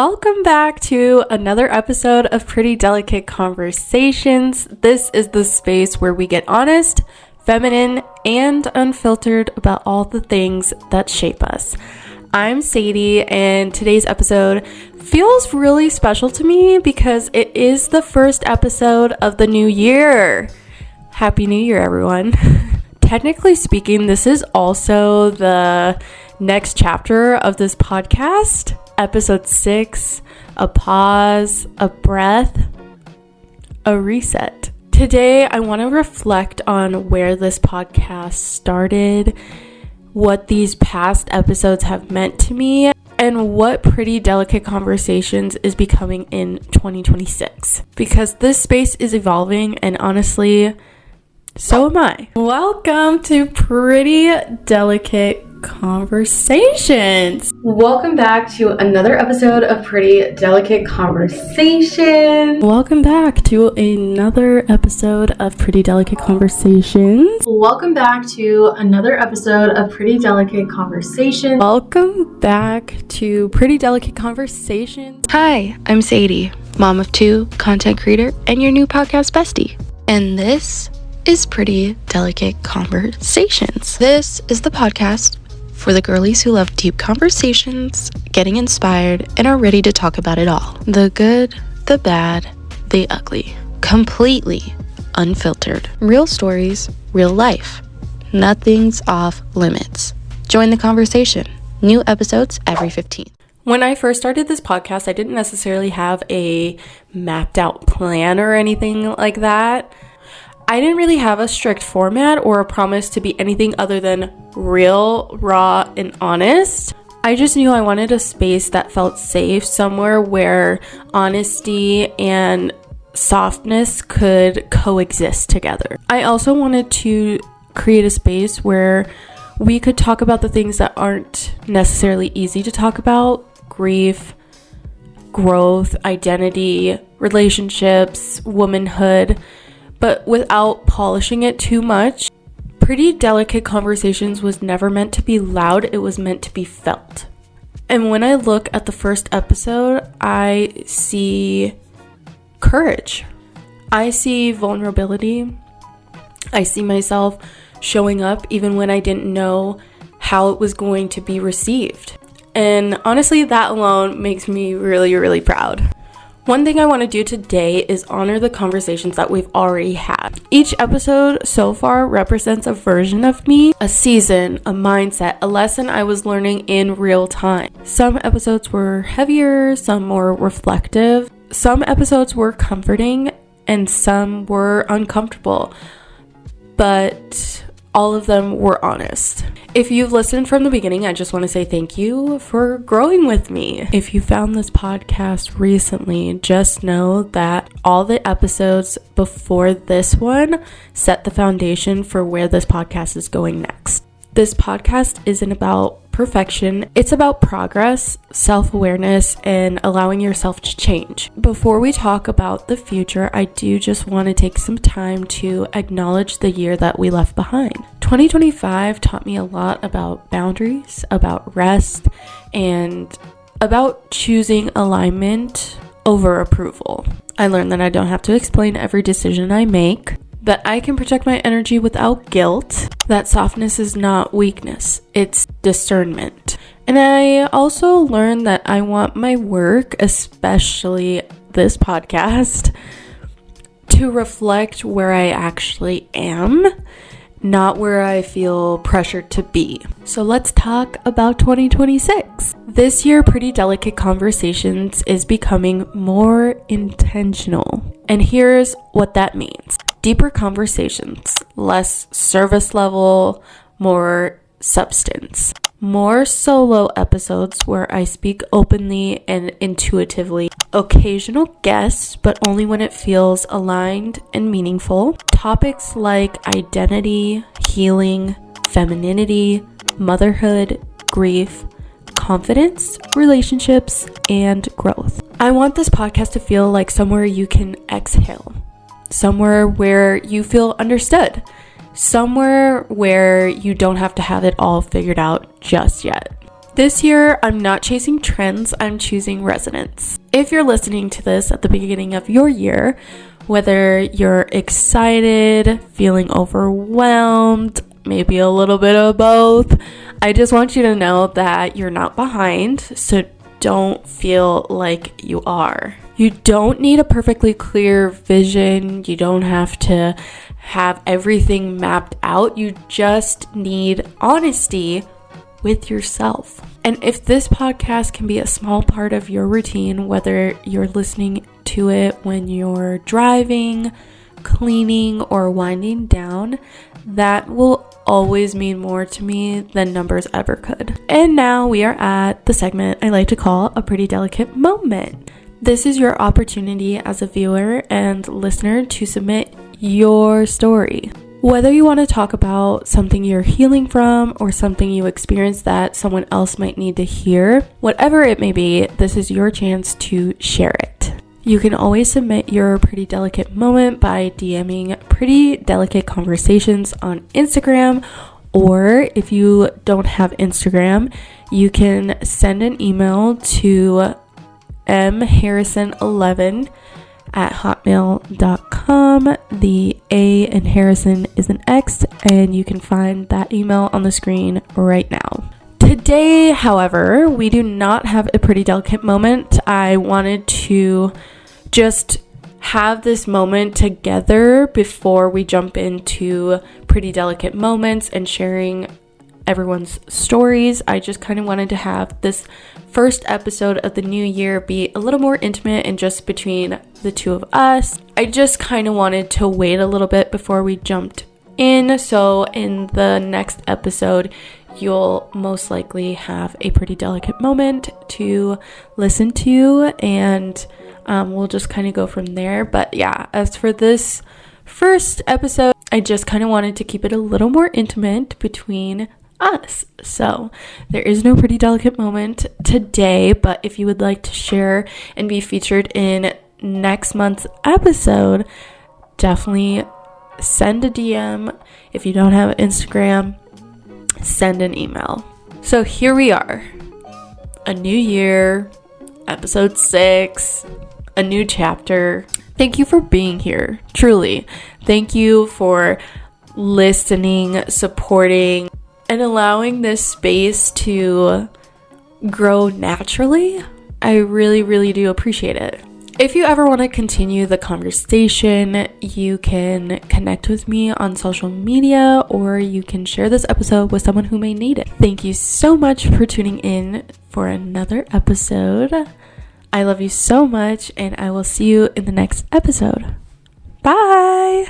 Welcome back to another episode of Pretty Delicate Conversations. This is the space where we get honest, feminine, and unfiltered about all the things that shape us. I'm Sadie, and today's episode feels really special to me because it is the first episode of the new year. Happy New Year, everyone. Technically speaking, this is also the next chapter of this podcast. Episode 6, a pause, a breath, a reset. Today, I want to reflect on where this podcast started, what these past episodes have meant to me, and what Pretty Delicate Conversations is becoming in 2026. Because this space is evolving, and honestly, so am I. Welcome to Pretty Delicate Conversations. Welcome back to another episode of Pretty Delicate Conversations. Welcome back to another episode of Pretty Delicate Conversations. Welcome back to another episode of Pretty Delicate Conversations. Welcome back to Pretty Delicate Conversations. Hi, I'm Sadie, mom of 2, content creator, and your new podcast bestie. And this is Pretty Delicate Conversations. This is the podcast for the girlies who love deep conversations, getting inspired, and are ready to talk about it all. The good, the bad, the ugly. Completely unfiltered. Real stories, real life. Nothing's off limits. Join the conversation. New episodes every 15th. When I first started this podcast, I didn't necessarily have a mapped out plan or anything like that. I didn't really have a strict format or a promise to be anything other than real, raw, and honest. I just knew I wanted a space that felt safe, somewhere where honesty and softness could coexist together. I also wanted to create a space where we could talk about the things that aren't necessarily easy to talk about: grief, growth, identity, relationships, womanhood, but without polishing it too much. Pretty Delicate Conversations was never meant to be loud, it was meant to be felt. And when I look at the first episode, I see courage. I see vulnerability. I see myself showing up even when I didn't know how it was going to be received. And honestly, that alone makes me really, really proud. One thing I want to do today is honor the conversations that we've already had. Each episode so far represents a version of me, a season, a mindset, a lesson I was learning in real time. Some episodes were heavier, some more reflective, some episodes were comforting, and some were uncomfortable, but all of them were honest. If you've listened from the beginning, I just want to say thank you for growing with me. If you found this podcast recently, just know that all the episodes before this one set the foundation for where this podcast is going next. This podcast isn't about perfection. It's about progress, self-awareness, and allowing yourself to change. Before we talk about the future, I do just want to take some time to acknowledge the year that we left behind. 2025 taught me a lot about boundaries, about rest, and about choosing alignment over approval. I learned that I don't have to explain every decision I make, that I can protect my energy without guilt, that softness is not weakness, it's discernment. And I also learned that I want my work, especially this podcast, to reflect where I actually am, not where I feel pressured to be. So let's talk about 2026. This year, Pretty Delicate Conversations is becoming more intentional. And here's what that means. Deeper conversations, less service level, more substance. More solo episodes where I speak openly and intuitively. Occasional guests, but only when it feels aligned and meaningful. Topics like identity, healing, femininity, motherhood, grief, confidence, relationships, and growth. I want this podcast to feel like somewhere you can exhale. Somewhere where you feel understood. Somewhere where you don't have to have it all figured out just yet. This year, I'm not chasing trends, I'm choosing resonance. If you're listening to this at the beginning of your year, whether you're excited, feeling overwhelmed, maybe a little bit of both, I just want you to know that you're not behind, so don't feel like you are. You don't need a perfectly clear vision. You don't have to have everything mapped out. You just need honesty with yourself. And if this podcast can be a small part of your routine, whether you're listening to it when you're driving, cleaning, or winding down, that will always mean more to me than numbers ever could. And now we are at the segment I like to call a pretty delicate moment. This is your opportunity as a viewer and listener to submit your story. Whether you want to talk about something you're healing from or something you experienced that someone else might need to hear, whatever it may be, this is your chance to share it. You can always submit your pretty delicate moment by DMing Pretty Delicate Conversations on Instagram, or if you don't have Instagram, you can send an email to mharrison11@hotmail.com. The A in Harrison is an X, and you can find that email on the screen right now. Today, however, we do not have a pretty delicate moment. I wanted to just have this moment together before we jump into pretty delicate moments and sharing everyone's stories. I just kind of wanted to have this first episode of the new year be a little more intimate and just between the two of us. I just kind of wanted to wait a little bit before we jumped in. So in the next episode, you'll most likely have a pretty delicate moment to listen to, and we'll just kind of go from there. But yeah, as for this first episode, I just kind of wanted to keep it a little more intimate between us. So there is no pretty delicate moment today, but if you would like to share and be featured in next month's episode, definitely send a DM. If you don't have Instagram, send an email. So here we are, a new year, episode 6, a new chapter. Thank you for being here, truly. Thank you for listening, supporting, and allowing this space to grow naturally. I really, really do appreciate it. If you ever want to continue the conversation, you can connect with me on social media, or you can share this episode with someone who may need it. Thank you so much for tuning in for another episode. I love you so much, and I will see you in the next episode. Bye!